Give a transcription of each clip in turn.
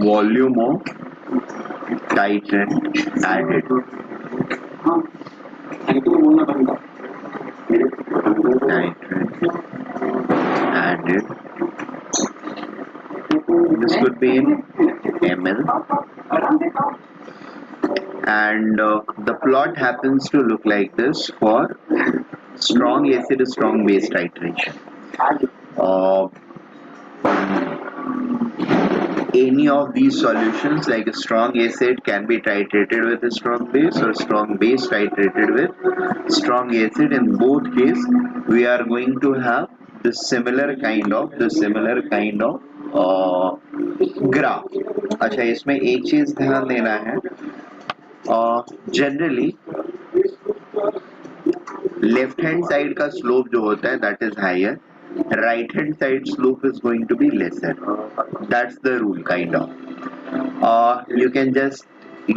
volume of titrant added. Titrant added. This could be in ml, and the plot happens to look like this for strong acid, strong base titration. Any of these solutions, like a strong acid, can be titrated with a strong base, or strong base titrated with strong acid. In both cases, we are going to have the similar kind of graph. अच्छा, इसमें एक चीज ध्यान देना है, generally left hand side का slope जो होता है that is higher, right hand side slope is going to be lesser. That's the rule, kind of. You can just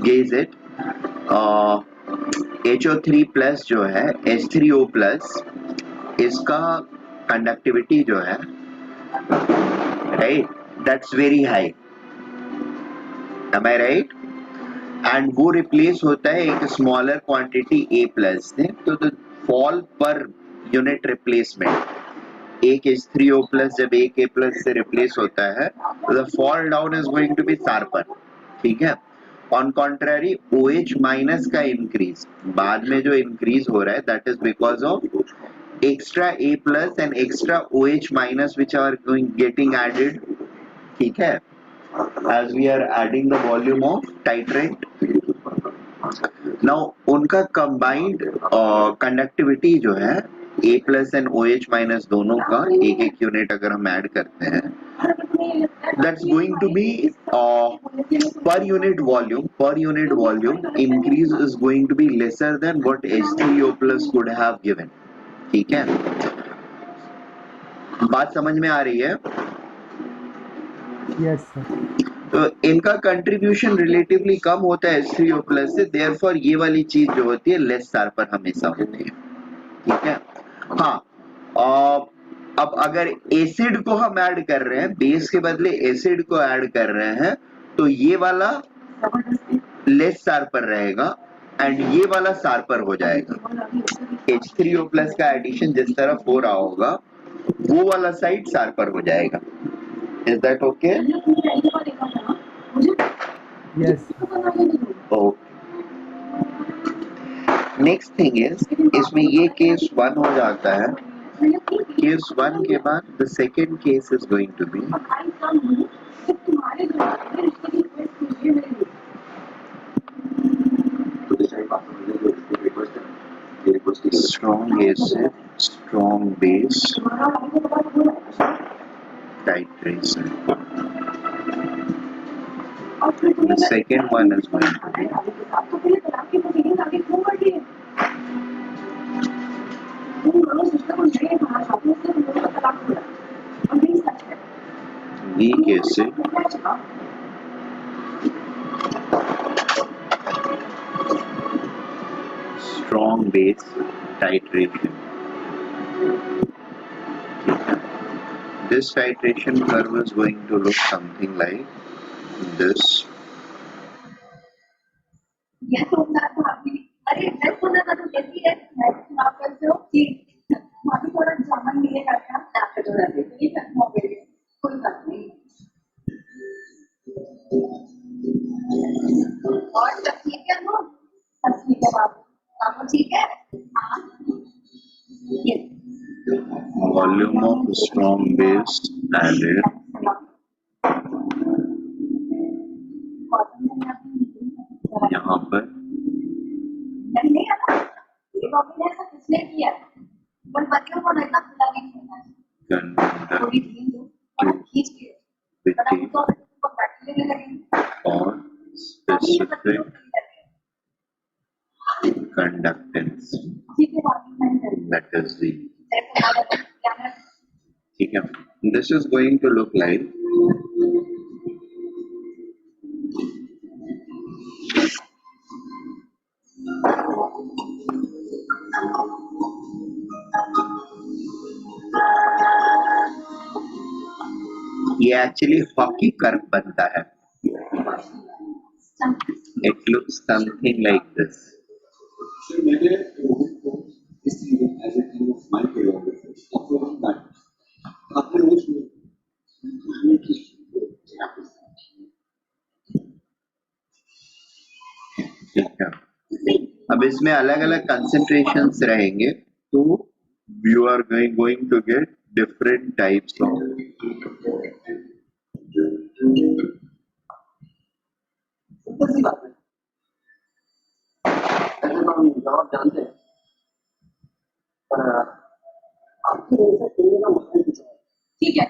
gauge it. HO3 plus जो है H3O plus, इसका conductivity जो है, right, that's very high. Am I right? And वो replace होता है एक smaller quantity A plus से. तो the fall per unit replacement, एक H3O plus जब एक A plus से replace होता है, तो the fall down is going to be sharper. ठीक है. On contrary, OH minus का increase बाद में जो increase हो रहा है, that is because of extra A plus and extra OH minus which are getting added. ठीक है, as we are adding the volume of titrant. Now उनका combined conductivity जो है A plus and OH minus दोनों का एक एक unit अगर हम ऐड करते हैं, that's going to be per unit volume increase is going to be lesser than what H3O plus could have given. ठीक है, बात समझ में आ रही है? Yes, sir. तो इनका कंट्रीब्यूशन रिलेटिवली कम होता है H3O प्लस से, देयरफॉर ये वाली चीज जो होती है लेस शार्पर हमेशा होती है. ठीक है. हाँ, अब अगर एसिड को हम ऐड कर रहे हैं, बेस के बदले एसिड को ऐड कर रहे हैं, तो ये वाला लेस शार्पर रहेगा एंड ये वाला शार्पर हो जाएगा. H3O प्लस का एडिशन जिस तरफ हो रहा होगा वो वाला साइड शार्पर हो जाएगा. Is that okay? Yes. Okay. Next thing is, इसमें ये केस 1 हो जाता है. केस 1 के बाद the second case is going to be strong acid, strong base titration. The second one is going to be weak acid, strong base titration. This titration curve is going to look something like this. Volume of strong base added. यहाँ पर और specific conductance, that is the. ठीक है. This is going to look like ये actually hockey curve बनता है. It looks something like this. ठीक है. अब इसमें अलग अलग कंसेंट्रेशंस रहेंगे, तो you are going to get different types of. ठीक है,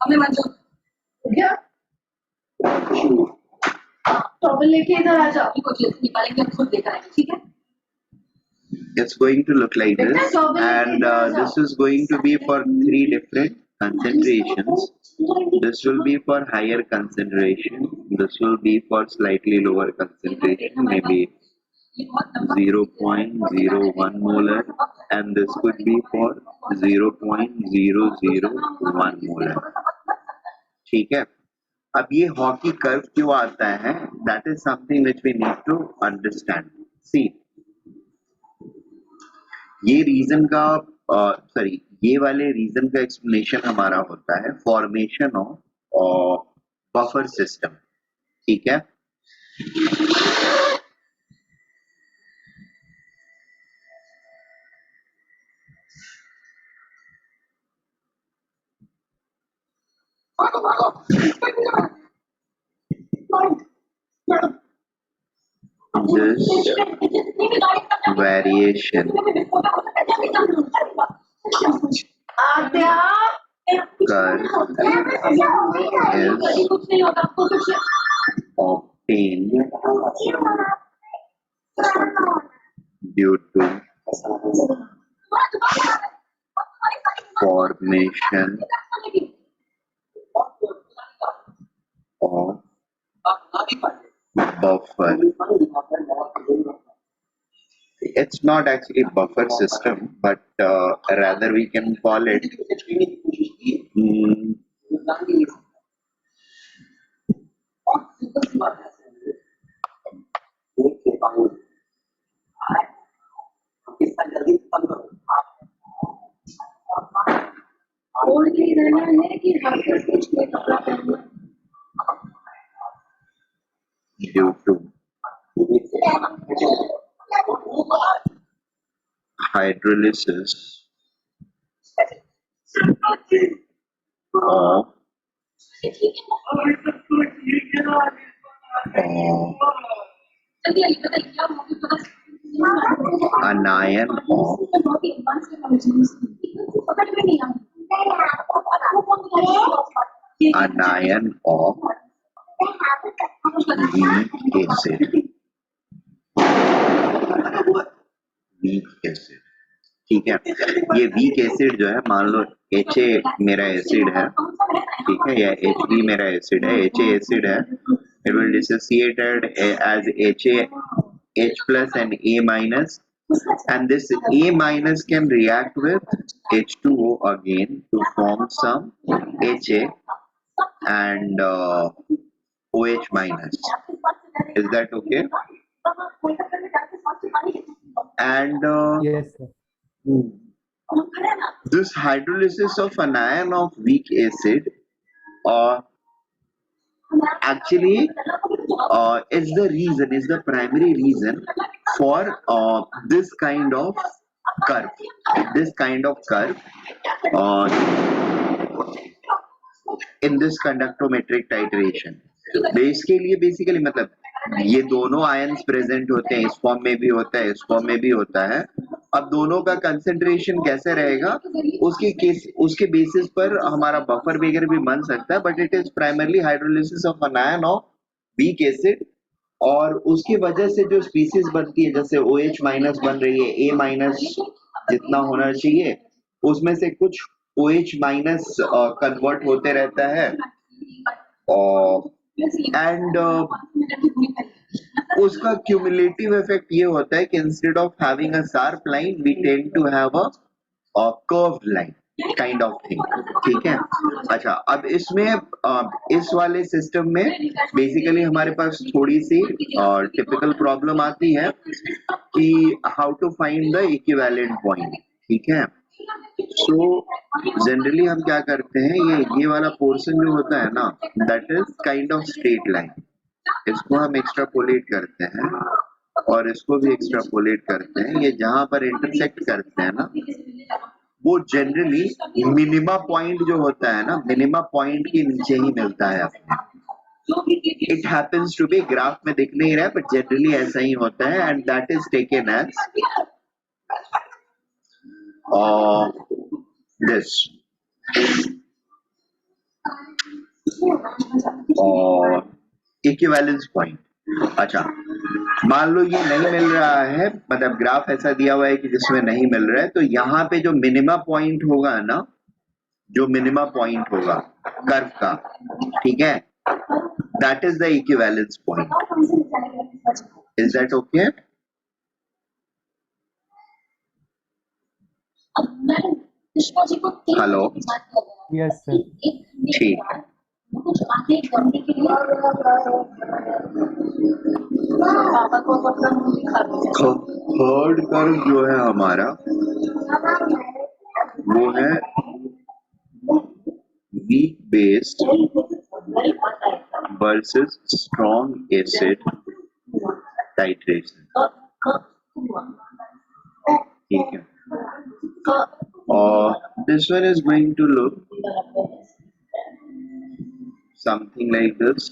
हमें मंजूर हो गया. टॉवल लेके इधर आ जाओ. कुछ निकालेंगे, हम खुद लेकर आएंगे. ठीक है. It's going to look like this, and this is going to be for 3 different concentrations. This will be for higher concentration. This will be for slightly lower concentration, maybe 0.01 molar, and this could be for 0.001 molar. ठीक है. अब ये hockey curve क्यों आता है? That is something which we need to understand. See, ये reason का sorry ये वाले रीजन का एक्सप्लेनेशन हमारा होता है फॉर्मेशन ऑफ बफर सिस्टम. ठीक है. This variation curve is obtained due to formation of buffer. It's not actually buffer system, but rather we can call it due to hydrolysis of anion of weak acid. Weak acid. ठीक है. ये weak acid जो है, मान लो HA मेरा acid है, ठीक है, या HB मेरा एसिड है, HA एसिड है, it will dissociated as HA, H plus and A minus, and this A minus can react with H2O again to form some HA and OH minus. Is that okay? And Yes, sir. this hydrolysis of anion of weak acid actually is the primary reason for this kind of curve in this conductometric titration. इसके लिए basically मतलब ये दोनों ions present होते हैं, इस form में भी होता है, इस फॉर्म में भी होता है. अब दोनों का कंसेंट्रेशन कैसे रहेगा उसके बेसिस पर हमारा बफर वगैरह भी बन सकता है, but it is primarily hydrolysis of अनायन of weak acid, और उसकी वजह से जो स्पीसीज बनती है, जैसे OH माइनस बन रही है, A माइनस जितना होना चाहिए उसमें से कुछ OH माइनस कन्वर्ट होते रहता है, एंड उसका क्यूमुलेटिव इफेक्ट ये होता है कि instead of having a sharp line we tend to have a curved line. Kind of thing, ठीक है। अच्छा, अब इसमें इस वाले सिस्टम में बेसिकली हमारे पास थोड़ी सी टिपिकल प्रॉब्लम आती है कि how to find the equivalent point, ठीक है। सो जनरली हम क्या करते हैं, ये वाला पोर्शन जो होता है ना, that is kind of straight line. इसको हम एक्स्ट्रापोलेट करते हैं और इसको भी एक्स्ट्रापोलेट करते हैं। ये जहां पर इंटरसेक्ट करते हैं ना, वो जनरली मिनिमा पॉइंट जो होता है ना, मिनिमा पॉइंट के नीचे ही मिलता है अपने। It happens to be, graph में दिख नहीं रहा है बट जनरली ऐसा ही होता है, and that is taken as this equivalence point. अच्छा, मान लो ये नहीं मिल रहा है, मतलब ग्राफ ऐसा दिया हुआ है कि जिसमें नहीं मिल रहा है, तो यहाँ पे जो मिनिमा पॉइंट होगा ना, जो मिनिमा पॉइंट होगा कर्व का, ठीक है, that is the equivalence point. Is that okay? Hello, yes sir. ठीक है। थर्ड कर्व जो है हमारा, वो है weak based versus strong acid titration, ठीक है। और this one is going to look something like this.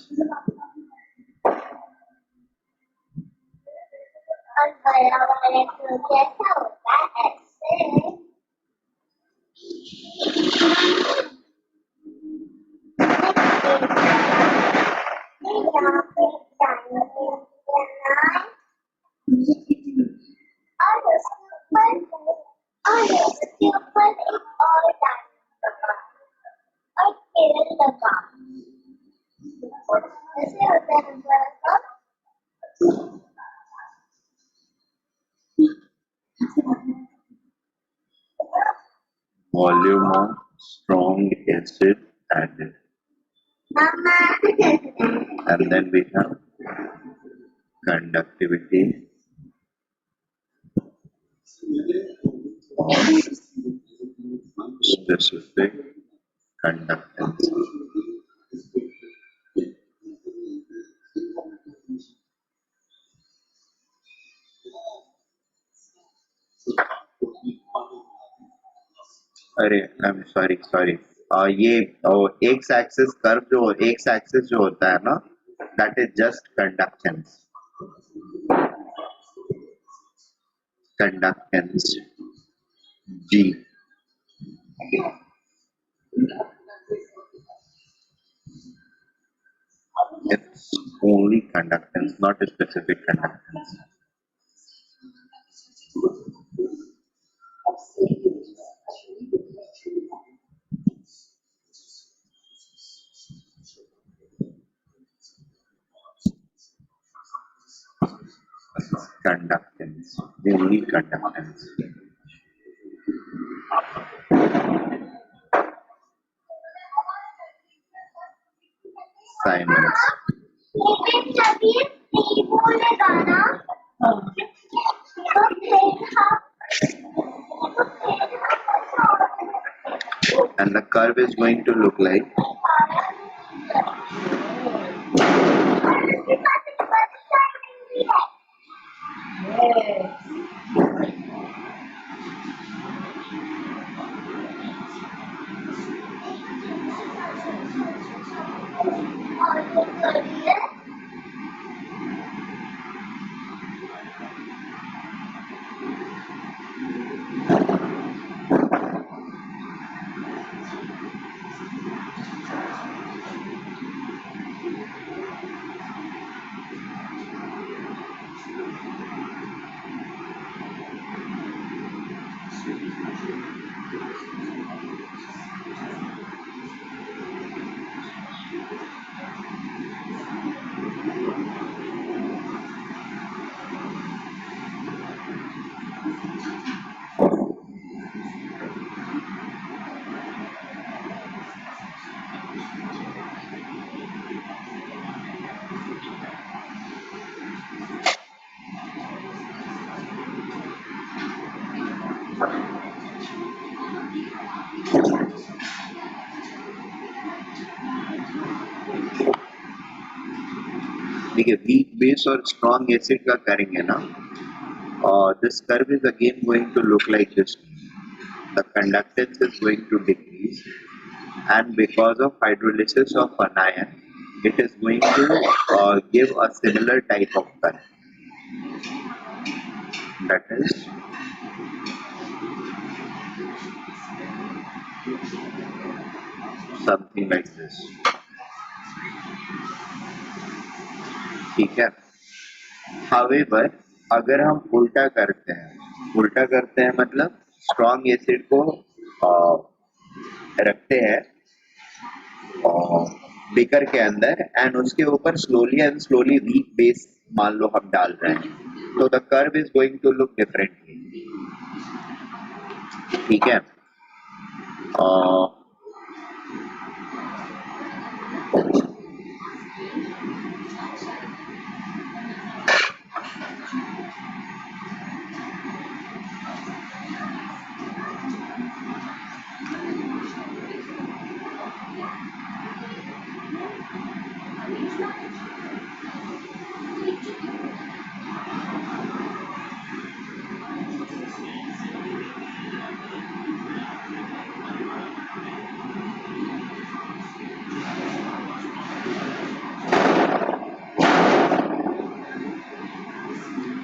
Volume of strong acid added, and then we have conductivity of specific conductance. अरे आई एम सॉरी, ये X axis curve जो X axis जो होता है ना, that is just conductance G. It's only conductance, not a specific conductance. Conductance, the only conductance. Simons. And the curve is going to look like ठीक है, weak base और strong acid का करेंगे ना, this curve is again going to look like this. The conductance is going to decrease, and because of hydrolysis of anion, it is going to give a similar type of curve. That is something like this. ठीक है. However, अगर हम उल्टा करते हैं मतलब strong acid को रखते हैं बेकर के अंदर एंड उसके ऊपर slowly and slowly weak base मान लो हम डाल रहे हैं, तो the curve is going to look differently. ठीक है.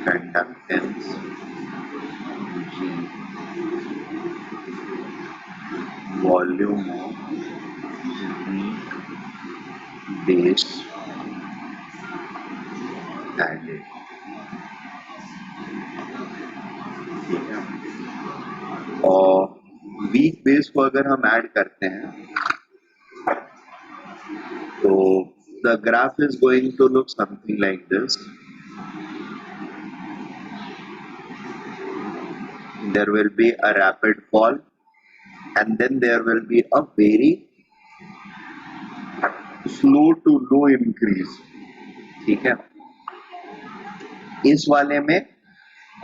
Conductance G, volume of weak base added. ठीक है. और वीक बेस को अगर हम ऐड करते हैं तो the graph is going to look something like this. There will be a rapid fall and then there will be a very slow to low increase. ठीक है. इस वाले में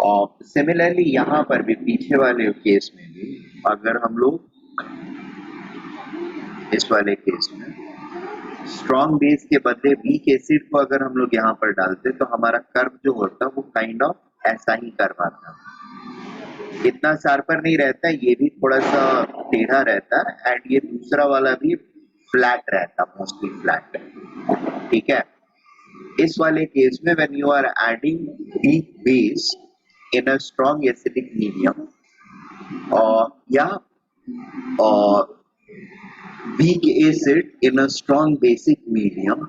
और सिमिलरली यहाँ पर भी पीछे वाले केस में भी अगर हम लोग इस वाले केस में स्ट्रॉन्ग बेस के बदले वीक एसिड को अगर हम लोग यहाँ पर डालते तो हमारा कर्व जो होता वो काइंड ऑफ ऐसा ही कर्व आता. इतना शार्पर नहीं रहता, ये भी थोड़ा सा टेढ़ा रहता है एंड ये दूसरा वाला भी फ्लैट रहता, मोस्टली फ्लैट. ठीक है. इस वाले केस में when you are adding weak base in a strong acidic medium या weak acid in a strong basic medium,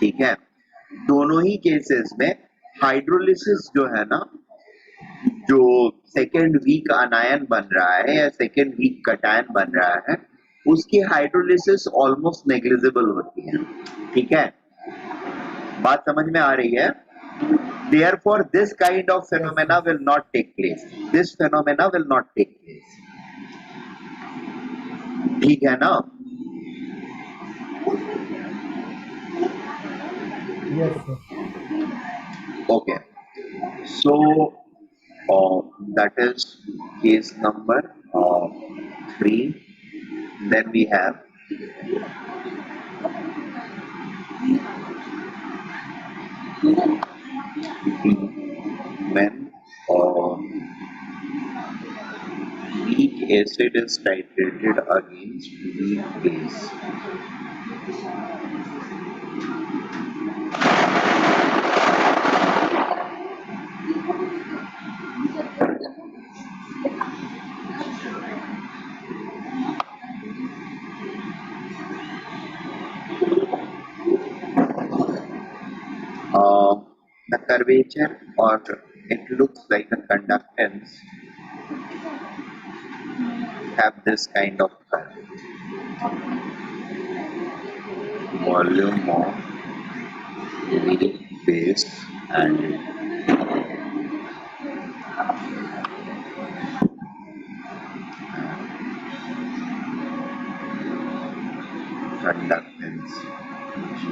ठीक है, दोनों ही केसेस में हाइड्रोलिसिस जो है ना, जो सेकेंड वीक अनायन बन रहा है या सेकेंड वीक कटायन बन रहा है, उसकी हाइड्रोलिसिस ऑलमोस्ट नेग्लिजिबल होती है. ठीक है. बात समझ में आ रही है? Therefore, this kind of phenomena will not take place. This phenomena will not take place. ठीक है ना? Yes, sir. Okay. So that is case number 3. Then we have D, when weak acid is titrated against weak base. The curvature or it looks like the conductance have this kind of curve. Volume of weak base and conductance G.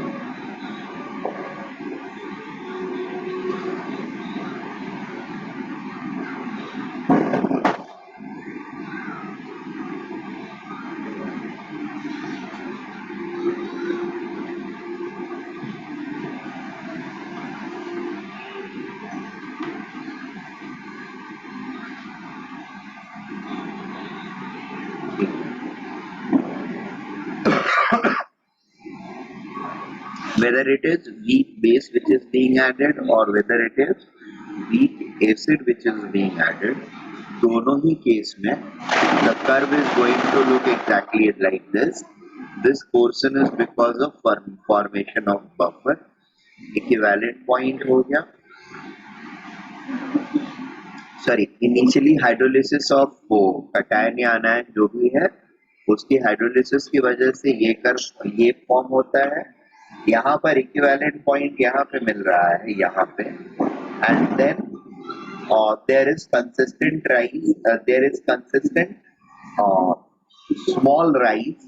whether it is weak base which is being added or whether it is weak acid which is being added, दोनों ही case में the curve is going to look exactly like this. This portion is because of formation of buffer. Equivalent point हो गया. Sorry, initially hydrolysis of वो cation या anion जो भी है उसकी हाइड्रोलिसिस की वजह से ये फॉर्म होता है. यहाँ पर इक्विवेलेंट पॉइंट यहाँ पे मिल रहा है यहाँ पे, and then there is consistent rise, there is consistent small rise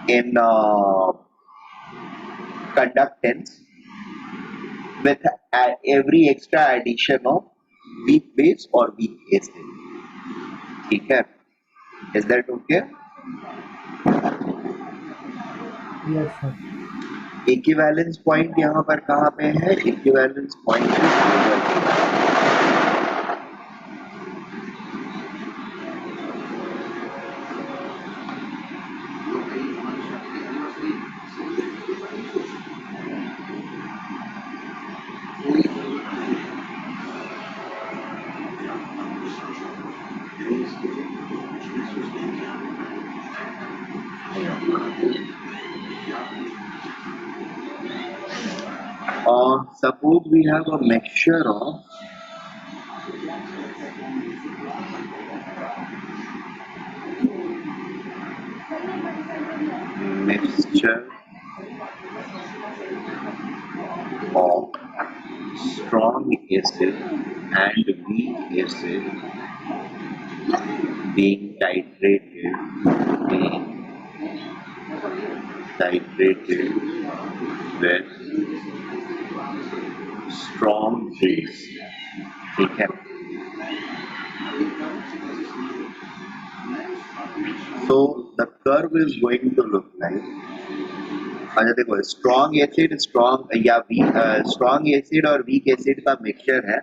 in conductance with every extra addition of weak base or weak acid. ठीक है? Is that okay? Yes, sir. Equivalence point यहाँ पर कहाँ पे है? Equivalence point suppose we have a mixture of strong acid and weak acid being titrated with strong base. ठीक है? So the curve is going to look like, अच्छा देखो, strong acid strong acid और वीक एसिड का mixture है,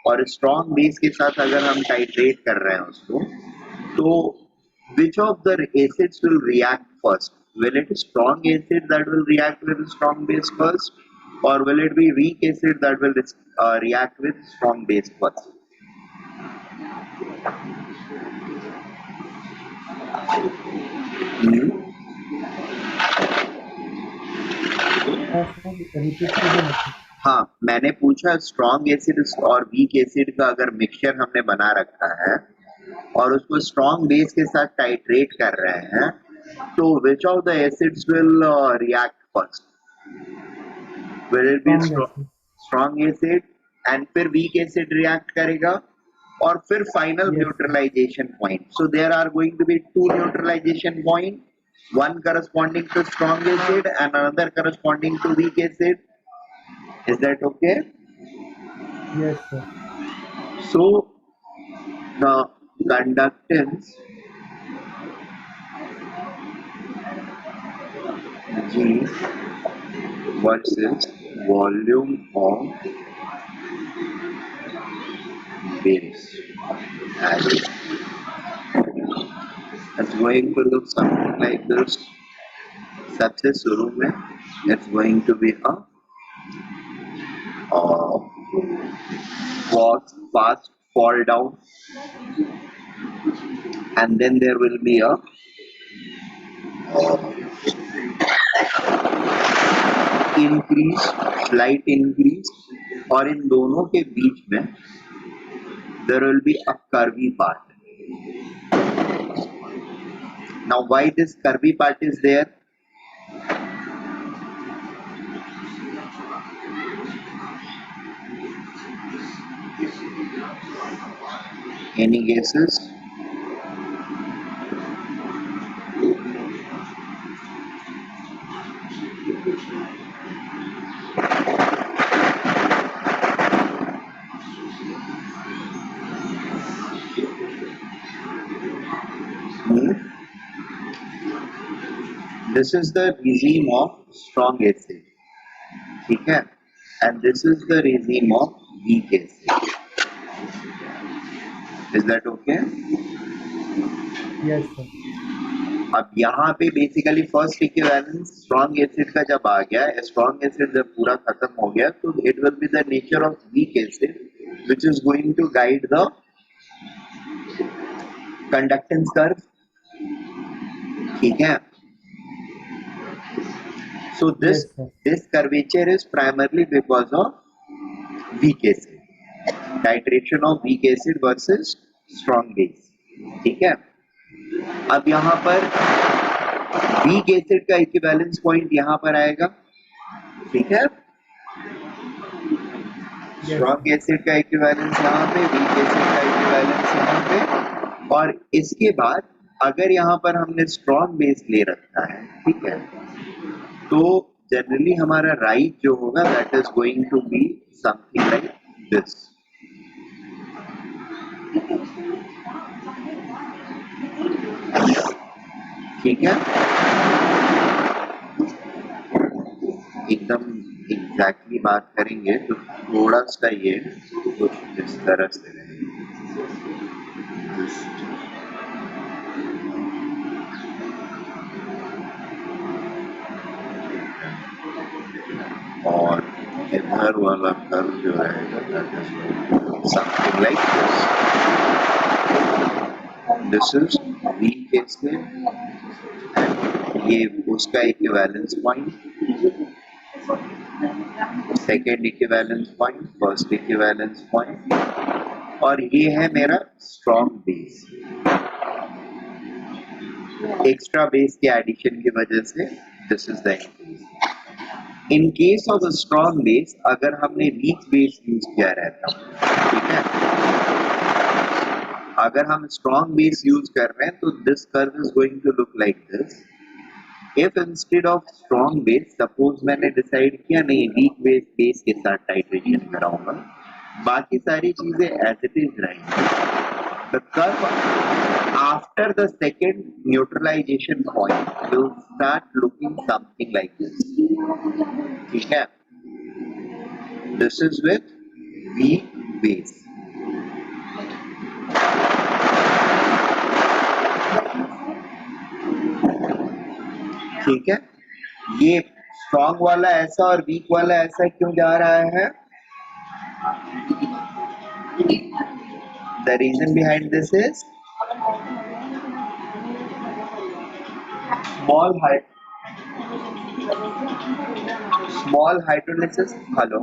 और strong base के साथ अगर हम टाइट्रेट कर रहे हैं उसको, तो which of the acids will react first? Will it be strong acid that will react with strong base first, or will it be weak acid that will react with strong base first? हाँ, मैंने पूछा strong acid और weak acid का अगर mixture हमने बना रखा है और उसको स्ट्रॉन्ग बेस के साथ टाइट्रेट कर रहे हैं, तो which of the acids will react first? Will it be strong acid and फिर weak acid react करेगा और फिर final neutralization point. So there are going to be two neutralization point, one corresponding to strong acid and another corresponding to weak acid. Is that okay? Yes, sir. So the conductance G versus volume of base added is going to look something like this. सबसे शुरू में it's going to be a fast fall down, and then there will be a increase, slight increase, और इन दोनों के बीच में there will be a curvy part. Now why this curvy part is there? Any guesses? This is the regime of strong acid, ठीक है? And this is the regime of weak acid. Is that okay? Yes, sir. अब यहाँ पे basically first equivalence strong acid का जब आ गया, strong acid जब पूरा खत्म हो गया, तो it will be the nature of weak acid which is going to guide the conductance curve. ठीक है. So this Yes, sir. this curvature is primarily because of weak acid. Titration of weak acid versus strong base. ठीक है. अब यहाँ पर weak acid का equivalence point यहाँ पर आएगा. ठीक है. Yes, Strong sir. acid का equivalence यहाँ पे, weak acid का equivalence यहाँ पे, और इसके बाद अगर यहाँ पर हमने strong base ले रखा है, ठीक है, तो जनरली हमारा राइट जो होगा that is going to be something like this. ठीक है. एकदम एग्जैक्टली बात करेंगे तो थोड़ा सा ये कुछ इस तरह से रहेगा. और इधर वाला कर्व जो रहेगा something like this is weak acid, ये उसका equivalence point, second equivalence point, first equivalence point, और ये है मेरा स्ट्रॉन्ग बेस. एक्स्ट्रा बेस के एडिशन की वजह से this is the increase. In case of a strong base, अगर हमने वीक बेस यूज किया रहता, ठीक है, अगर हम स्ट्रॉन्ग बेस यूज कर रहे हैं तो this curve is going to look like this. If instead of strong base suppose मैंने डिसाइड किया नहीं वीक बेस के साथ टाइट्रेशन कराऊंगा, बाकी सारी चीजें एज इट इज रहेंगी. The curve after the second neutralisation point will start looking something like this. ठीक है. This is with weak base. ठीक है. ये स्ट्रॉन्ग वाला ऐसा और वीक वाला ऐसा क्यों जा रहा है? The reason behind this is small hydrolysis. Hello.